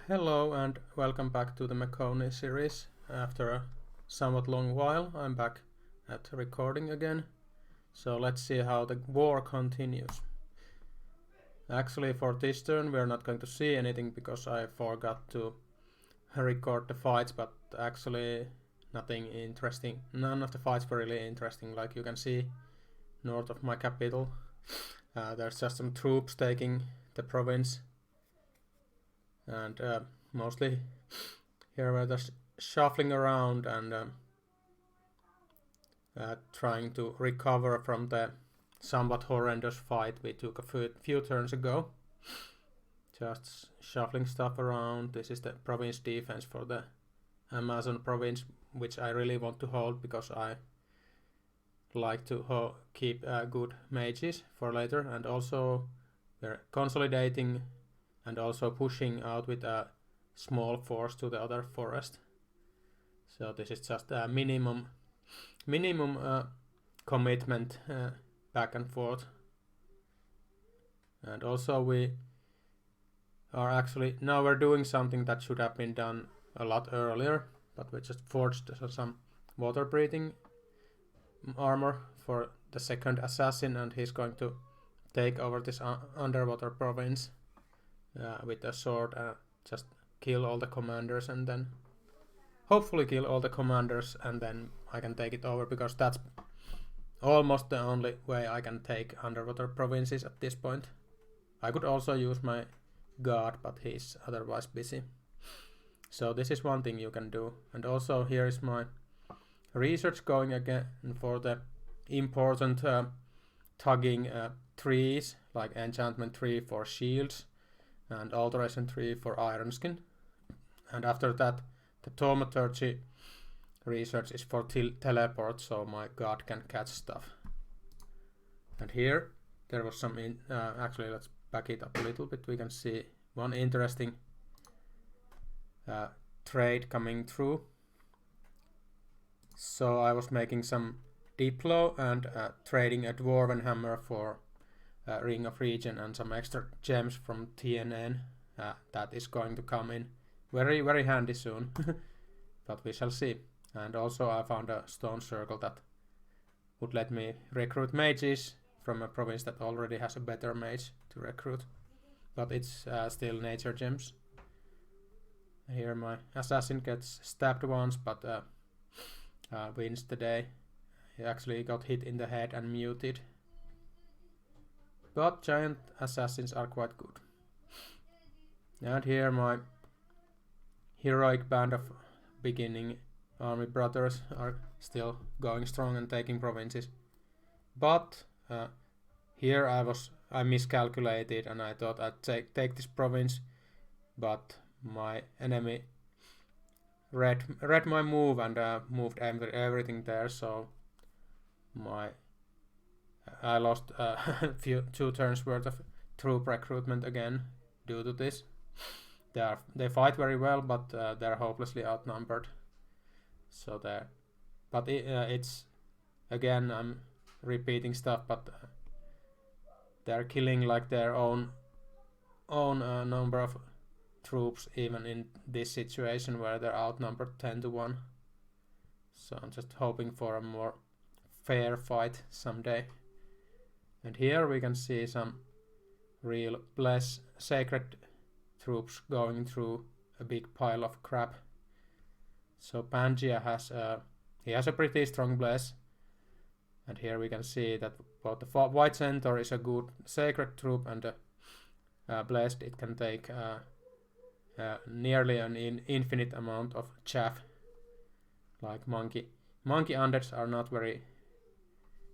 Hello and welcome back to the Mekone series. After a somewhat long while, I'm back at recording again. So let's see how the war continues. Actually, for this turn, we're not going to see anything because I forgot to record the fights, but actually nothing interesting. None of the fights were really interesting. Like you can see north of my capital, there's just some troops taking the province. And mostly here we're just shuffling around and trying to recover from the somewhat horrendous fight we took a few turns ago. Just shuffling stuff around. This is the province defense for the Amazon province, which I really want to hold because I like to keep good mages for later. And also we're consolidating and also pushing out with a small force to the other forest. So this is just a minimum commitment back and forth. And also we are actually, now we're doing something that should have been done a lot earlier, but we just forged some water breathing armor for the second assassin, and he's going to take over this underwater province with a sword, just kill all the commanders and then hopefully kill all the commanders, and then I can take it over because that's almost the only way I can take underwater provinces at this point. I could also use my god, but he's otherwise busy. So this is one thing you can do. And also here is my research going again for the important tugging trees, like enchantment tree for shields and alteration tree for iron skin. And after that, the thaumaturgy research is for teleport, so my god can catch stuff. And here there was some actually let's back it up a little bit. We can see one interesting trade coming through. So I was making some diplo and trading a dwarven hammer for Ring of Regen and some extra gems from TNN. That is going to come in very, very handy soon. But we shall see. And also I found a stone circle that would let me recruit mages from a province that already has a better mage to recruit. But it's still nature gems. Here my assassin gets stabbed once, but wins the day. He actually got hit in the head and muted. But giant assassins are quite good. And here my heroic band of beginning army brothers are still going strong and taking provinces. But here I miscalculated and I thought I'd take this province, but my enemy read my move and moved everything there, so I lost two turns worth of troop recruitment again due to this. They fight very well, but they're hopelessly outnumbered. So it's again, I'm repeating stuff, but they're killing like their own number of troops even in this situation where they're outnumbered 10-1. So I'm just hoping for a more fair fight someday. And here we can see some real sacred troops going through a big pile of crap. So Pangaea has a pretty strong bless, and here we can see that both the White Centaur is a good sacred troop and blessed. It can take nearly an infinite amount of chaff. Like monkey undeads are not very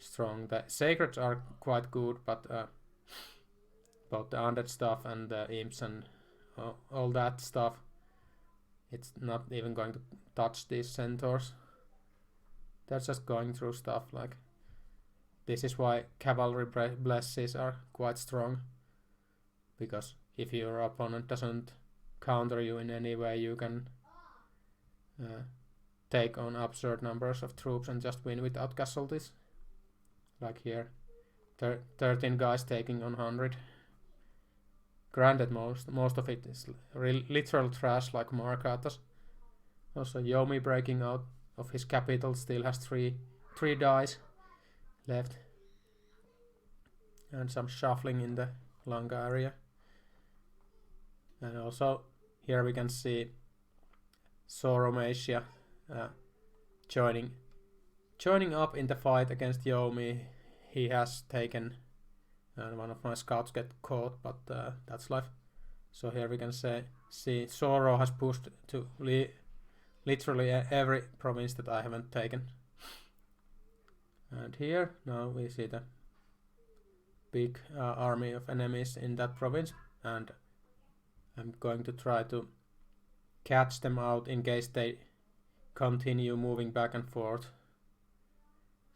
strong. The sacreds are quite good, but both the undead stuff and the imps and all that stuff, it's not even going to touch these centaurs. They're just going through stuff. Like this is why cavalry blesses are quite strong, because if your opponent doesn't counter you in any way, you can take on absurd numbers of troops and just win without casualties. Like here, 13 guys taking on 100. Granted, most of it is literal trash like Markatas. Also, Yomi breaking out of his capital still has three dice left. And some shuffling in the Langa area. And also, here we can see Soromacia joining up in the fight against Yomi. He has taken, and one of my scouts get caught, but that's life. So here we can see Zoro has pushed to literally every province that I haven't taken. And here now we see the big army of enemies in that province, and I'm going to try to catch them out in case they continue moving back and forth.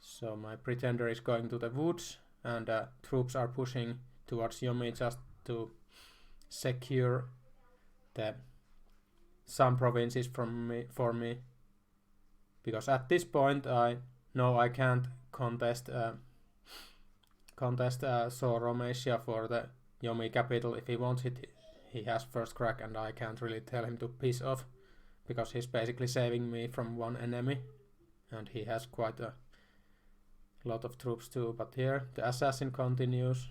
So my pretender is going to the woods, and troops are pushing towards Yomi just to secure some provinces for me, because at this point I know I can't contest Soromacia for the Yomi capital. If he wants it, he has first crack, and I can't really tell him to piss off, because he's basically saving me from one enemy, and he has quite a lot of troops too. But here the assassin continues.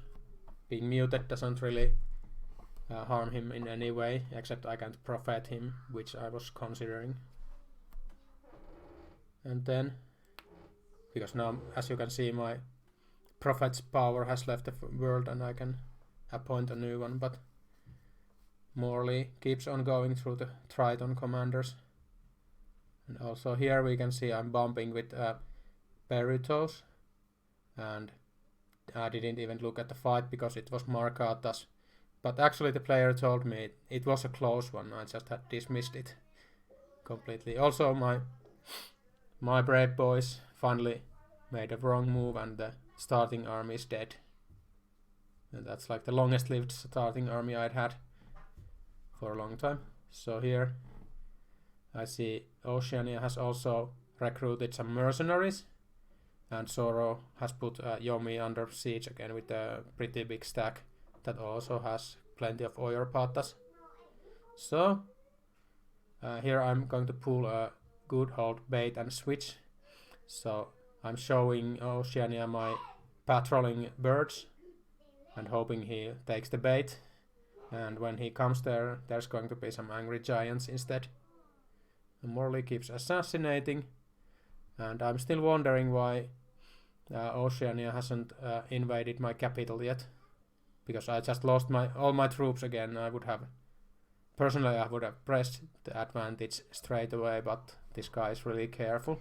Being muted doesn't really harm him in any way, except I can't prophet him, which I was considering. And then, because now, as you can see, my prophet's power has left the world and I can appoint a new one, but Morley keeps on going through the Triton commanders. And also here we can see I'm bumping with Perutos, and I didn't even look at the fight because it was Markatas. But actually the player told me it was a close one. I just had dismissed it completely. Also my brave boys finally made a wrong move and the starting army is dead. And that's like the longest lived starting army I'd had for a long time. So here I see Oceania has also recruited some mercenaries, and Zoro has put Yomi under siege again with a pretty big stack that also has plenty of Oyorpatas. So here I'm going to pull a good old bait and switch. So I'm showing Oceania my patrolling birds and hoping he takes the bait. And when he comes there, there's going to be some angry giants instead. And Morley keeps assassinating, and I'm still wondering why Oceania hasn't invaded my capital yet, because I just lost all my troops again. I would have pressed the advantage straight away, but this guy is really careful.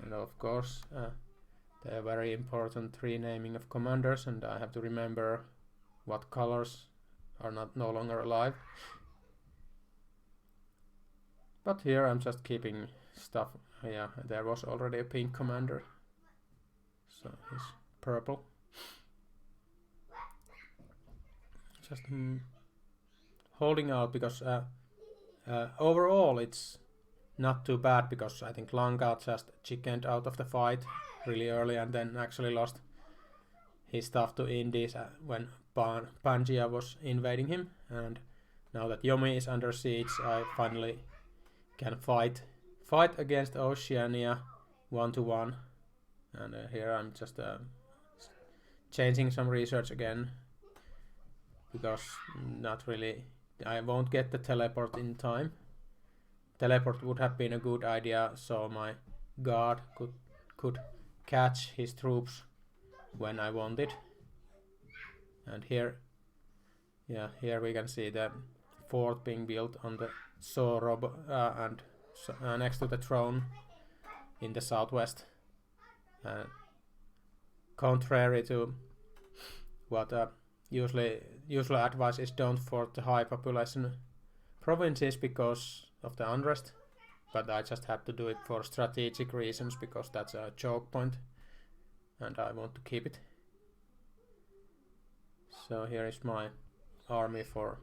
And of course the very important renaming of commanders, and I have to remember what colors are no longer alive. But here I'm just keeping stuff. Yeah, there was already a pink commander, so he's purple. Just holding out, because overall it's not too bad, because I think Langa just chickened out of the fight really early and then actually lost his stuff to Indies when Pangaea was invading him, and now that Yomi is under siege, I finally can fight against Oceania 1-1. And here I'm just changing some research again, because not really, I won't get the teleport in time. Teleport would have been a good idea, so my guard could catch his troops when I wanted. And here we can see the fort being built on the Zoro and next to the throne in the southwest. Contrary to what usual advice is, don't fort the high population provinces because of the unrest, but I just had to do it for strategic reasons, because that's a choke point and I want to keep it. So here is my army for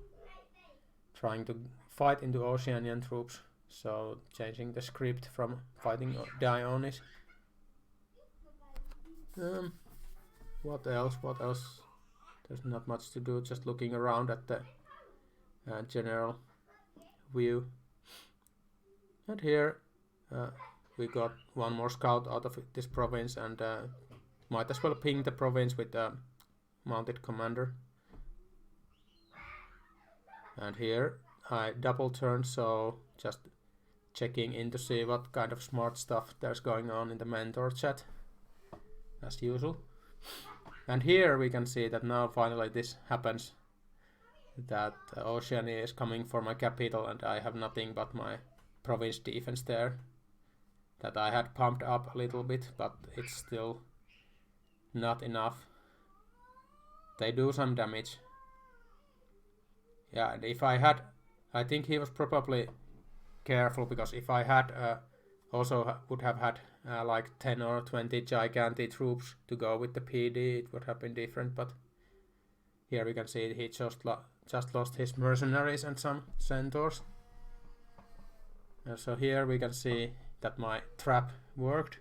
trying to fight into Oceanian troops, so changing the script from fighting Dionis. What else? there's not much to do, just looking around at the general view. And here we got one more scout out of this province, and might as well ping the province with the mounted commander. And here I double turn, so just checking in to see what kind of smart stuff there's going on in the mentor chat, as usual. And here we can see that now finally this happens, that Oceania is coming for my capital, and I have nothing but my province defense there that I had pumped up a little bit, but it's still not enough. They do some damage. Yeah, and if I had, I think he was probably careful, because if I had also would have had like 10 or 20 gigante troops to go with the PD, it would have been different. But here we can see he just lost his mercenaries and some centaurs. So here we can see that my trap worked,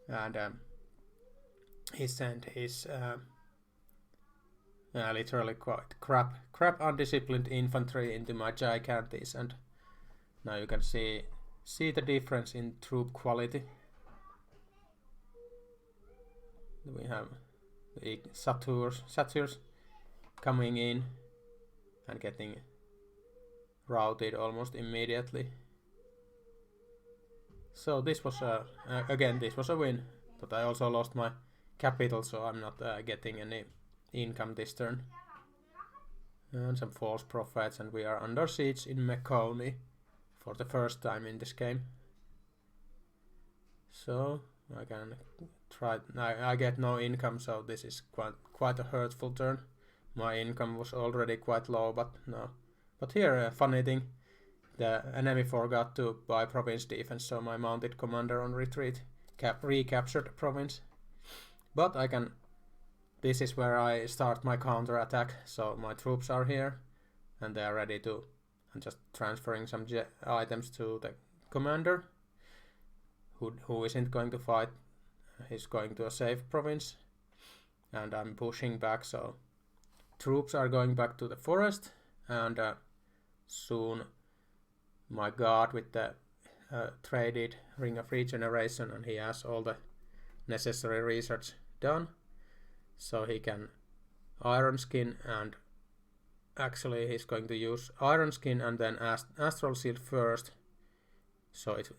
and he sent his literally quite crap undisciplined infantry into my gigantes, and now you can see the difference in troop quality. We have the satyrs coming in and getting routed almost immediately. So this was again, this was a win, but I also lost my capital, so I'm not getting any income this turn. And some false prophets, and we are under siege in Mekone for the first time in this game. So I can try. I get no income, so this is quite a hurtful turn. My income was already quite low, but no. But here, funny thing, the enemy forgot to buy province defense, so my mounted commander on retreat recaptured the province. But I can. This is where I start my counter attack. So my troops are here, and they are ready to. I'm just transferring some items to the commander, who isn't going to fight. He's going to a safe province, and I'm pushing back. So troops are going back to the forest, and soon my god with the traded ring of regeneration, and he has all the necessary research done, so he can iron skin, and actually he's going to use iron skin and then astral shield first, so it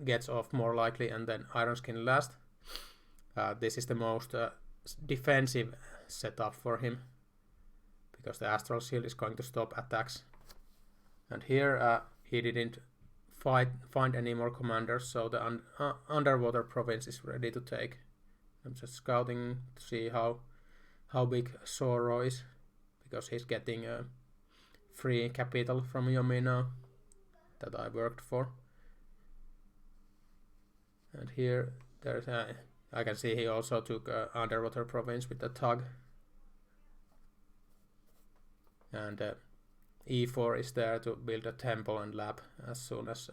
gets off more likely, and then iron skin last. This is the most defensive setup for him, because the astral shield is going to stop attacks. And here he didn't find any more commanders, so the underwater province is ready to take. I'm just scouting to see how big Soro is, because he's getting a free capital from Yomi now that I worked for. And here there's I can see he also took underwater province with the tug. And E4 is there to build a temple and lab as soon as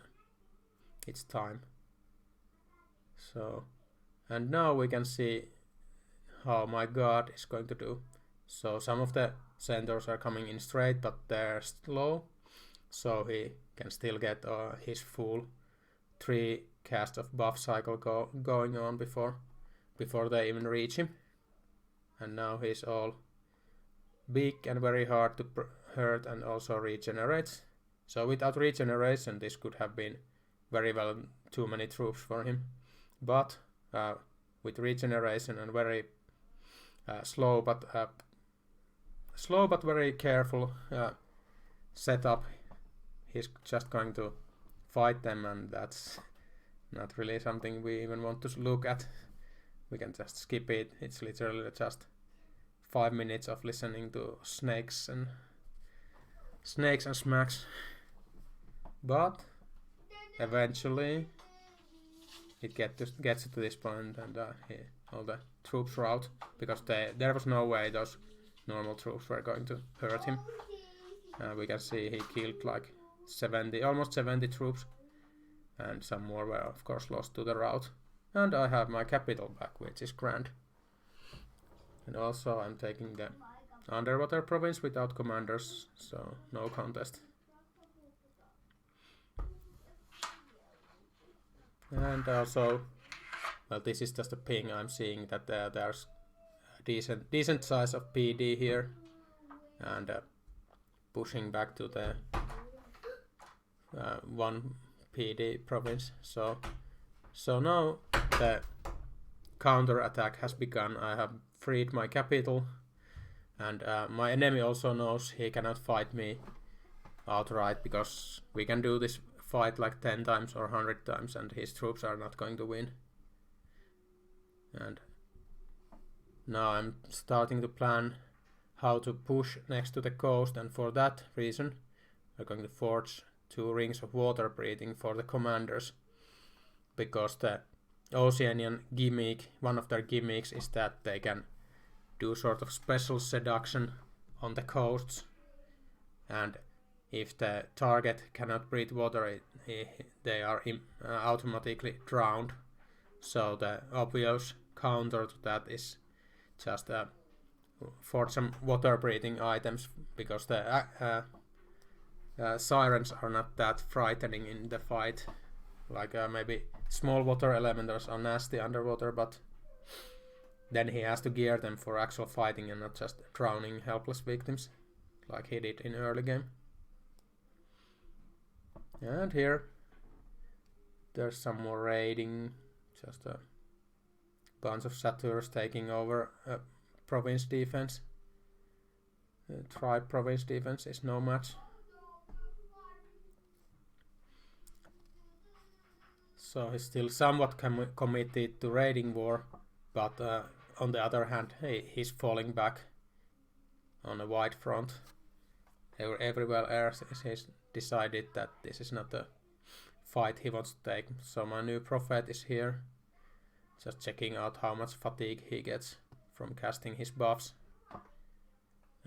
it's time. So, and now we can see how my god is going to do. So some of the centaurs are coming in straight, but they're slow, so he can still get his full 3 cast of buff cycle going on before they even reach him. And now he's all big and very hard to hurt, and also regenerates. So without regeneration this could have been very well too many troops for him. But with regeneration and very slow but very careful setup, he's just going to fight them, and that's not really something we even want to look at. We can just skip it. It's literally just 5 minutes of listening to snakes and smacks. But eventually it gets to this point, and all the troops are out, because there was no way those normal troops were going to hurt him. We can see he killed like almost 70 troops, and some more were of course lost to the rout. And I have my capital back, which is grand. And also I'm taking the underwater province without commanders, so no contest. And also, well, this is just a ping. I'm seeing that there's decent size of PD here, and pushing back to the 1 PD province. So now the counter attack has begun. I have freed my capital, and my enemy also knows he cannot fight me outright, because we can do this fight like 10 times or 100 times and his troops are not going to win. And now I'm starting to plan how to push next to the coast, and for that reason we're going to forge 2 rings of water breathing for the commanders, because the Oceanian gimmick, one of their gimmicks is that they can do sort of special seduction on the coasts, and if the target cannot breathe water, they are automatically drowned. So the obvious counter to that is just forge some water breathing items, because the sirens are not that frightening in the fight. Like maybe small water elementals are nasty underwater, but then he has to gear them for actual fighting and not just drowning helpless victims like he did in early game. And here there's some more raiding, just a bunch of satyrs taking over province defense. Tribe province defense is no match. So he's still somewhat committed to raiding war, but on the other hand, he's falling back on a wide front. Everywhere else he's decided that this is not the fight he wants to take. So my new prophet is here, just checking out how much fatigue he gets from casting his buffs,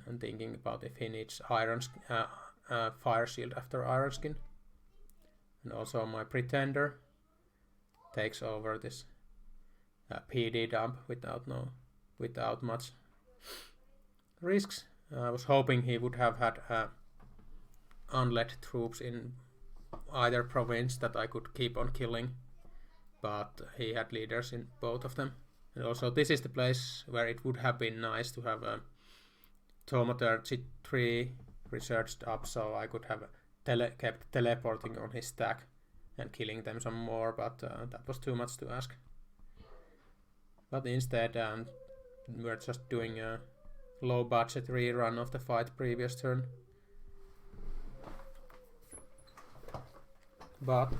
and thinking about if he needs fire shield after Iron Skin. And also my pretender takes over this PD dump without much risks. I was hoping he would have had unled troops in either province that I could keep on killing, but he had leaders in both of them. And also this is the place where it would have been nice to have a thaumaturgy tree researched up, so I could have kept teleporting on his stack and killing them some more, but that was too much to ask. But instead we're just doing a low budget rerun of the fight previous turn. But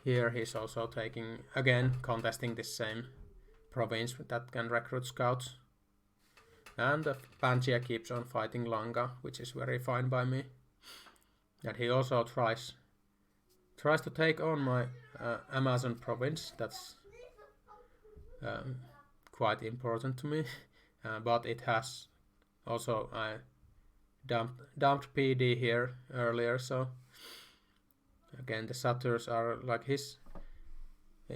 here he's also contesting this same province that can recruit scouts. And Pangaea keeps on fighting Langa, which is very fine by me. And he also tries to take on my Amazon province. That's quite important to me. But it has also dumped PD here earlier, so again the satyrs are like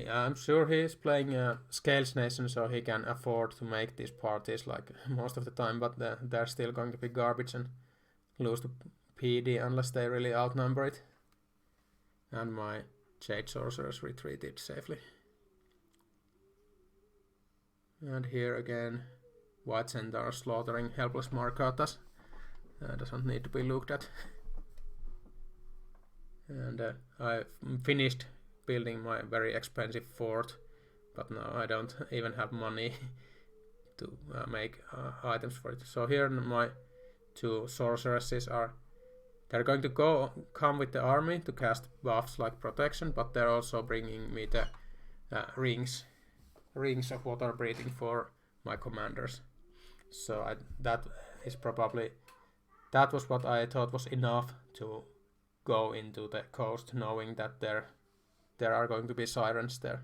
I'm sure he's playing Scales Nation, so he can afford to make these parties like most of the time, but they're still going to be garbage and lose to PD unless they really outnumber it. And my Jade Sorcerers retreated safely. And here again, White Centaur slaughtering helpless Markatas. Doesn't need to be looked at. And I finished building my very expensive fort, but now I don't even have money to make items for it. So here my 2 sorceresses they're going to come with the army to cast buffs like protection, but they're also bringing me the rings of water breathing for my commanders. So that was what I thought was enough to go into the coast, knowing that there are going to be sirens there.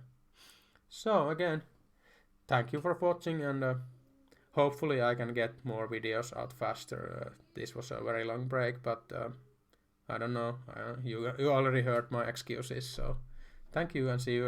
So again, thank you for watching, and hopefully I can get more videos out faster. This was a very long break, but I don't know, you already heard my excuses, so thank you and see you again.